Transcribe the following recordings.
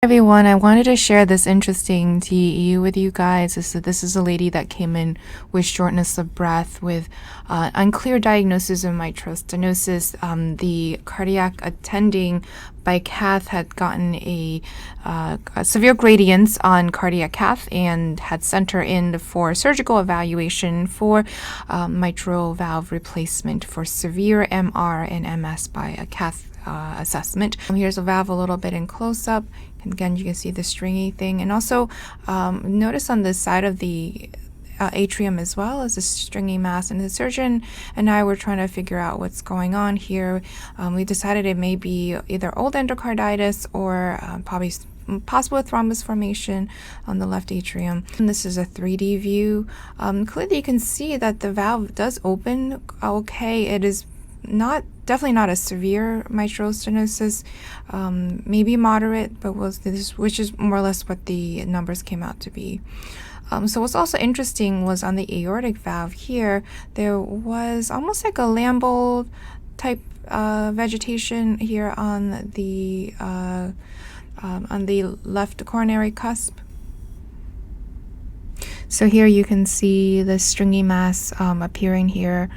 Everyone, I wanted to share this interesting TE with you guys. This is a lady that came in with shortness of breath with unclear diagnosis of mitral stenosis. The cardiac attending by cath had gotten a severe gradients on cardiac cath and had sent her in for surgical evaluation for mitral valve replacement for severe MR and MS by a cath assessment. Here's a valve a little bit in close-up. And again, you can see the stringy thing. And also notice on the side of the atrium as well as a stringy mass. And the surgeon and I were trying to figure out what's going on here. We decided it may be either old endocarditis or probably possible thrombus formation on the left atrium. And this is a 3D view. Clearly you can see that the valve does open okay. It is definitely not a severe mitral stenosis, maybe moderate, but which is more or less what the numbers came out to be. So what's also interesting was on the aortic valve here, there was almost like a Lambold type vegetation here on the left coronary cusp. So here you can see the stringy mass appearing here.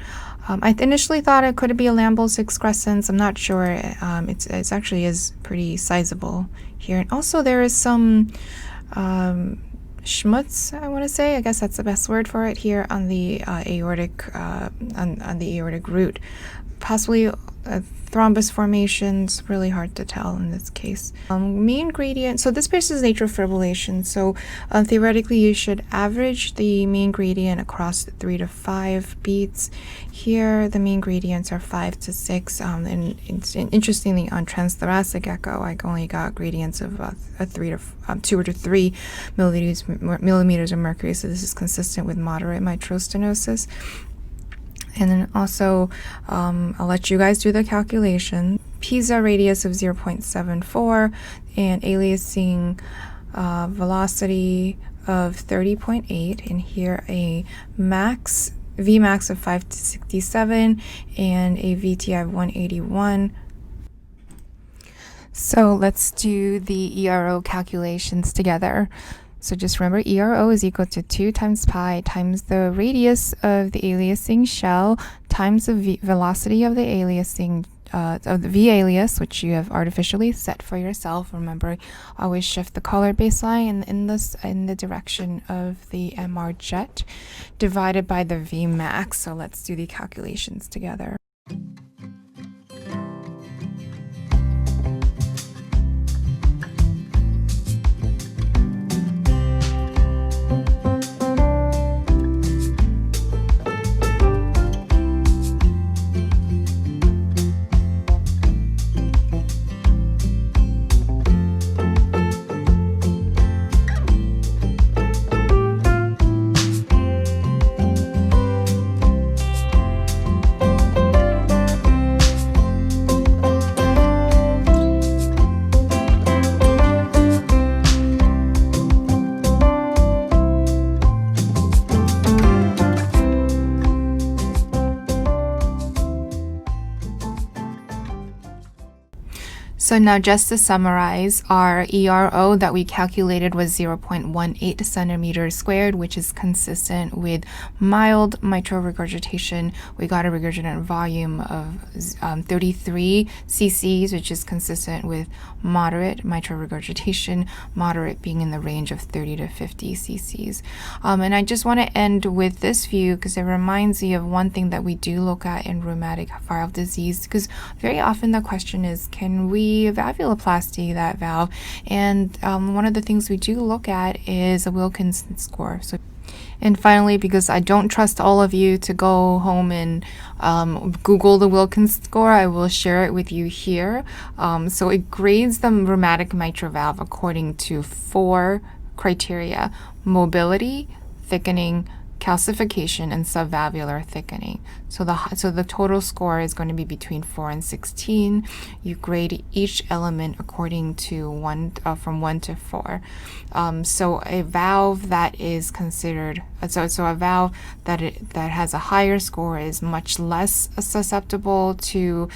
I initially thought it could be a Lambold's excrescence. I'm not sure. It actually is pretty sizable here. And also there is some schmutz, I want to say. I guess that's the best word for it here on the aortic on the aortic root. Possibly thrombus formations, really hard to tell in this case. Mean gradient, so this patient is atrial fibrillation, so theoretically you should average the mean gradient across 3 to 5 beats. Here the mean gradients are 5 to 6, and interestingly on transthoracic echo I only got gradients of 2 to 3 millimeters of mercury, so this is consistent with moderate mitral stenosis. And then also, I'll let you guys do the calculation. Pisa radius of 0.74 and aliasing velocity of 30.8. And here a Vmax of 5 to 67 and a VTI of 181. So let's do the ERO calculations together. So just remember, ERO is equal to 2 times pi times the radius of the aliasing shell times the velocity of the aliasing of the V alias, which you have artificially set for yourself. Remember, always shift the color baseline in the direction of the MR jet, divided by the Vmax. So let's do the calculations together. So now just to summarize, our ERO that we calculated was 0.18 centimeters squared, which is consistent with mild mitral regurgitation. We got a regurgitant volume of 33 cc's, which is consistent with moderate mitral regurgitation, moderate being in the range of 30 to 50 cc's. And I just want to end with this view because it reminds me of one thing that we do look at in rheumatic valve disease, because very often the question is, can we valvuloplasty that valve? And one of the things we do look at is a Wilkinson score. And finally, because I don't trust all of you to go home and Google the Wilkinson score, I will share it with you here. So it grades the rheumatic mitral valve according to 4 criteria: mobility, thickening, calcification, and subvalvular thickening. So the total score is going to be between 4 and 16. You grade each element according to from 1 to 4. So a valve that is considered so a valve that has a higher score is much less susceptible to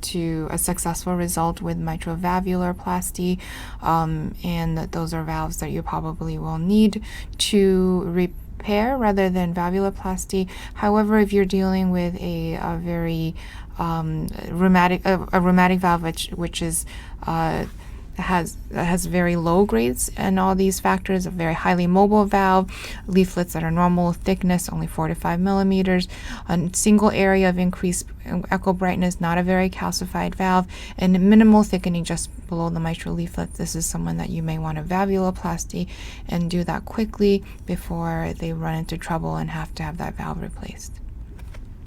to a successful result with mitral valvuloplasty, and those are valves that you probably will need to repair rather than valvuloplasty. However, if you're dealing with a very rheumatic valve, which is has very low grades and all these factors, a very highly mobile valve, leaflets that are normal thickness, only 4 to 5 millimeters, a single area of increased echo brightness, not a very calcified valve, and minimal thickening just below the mitral leaflet. This is someone that you may want a valvuloplasty and do that quickly before they run into trouble and have to have that valve replaced.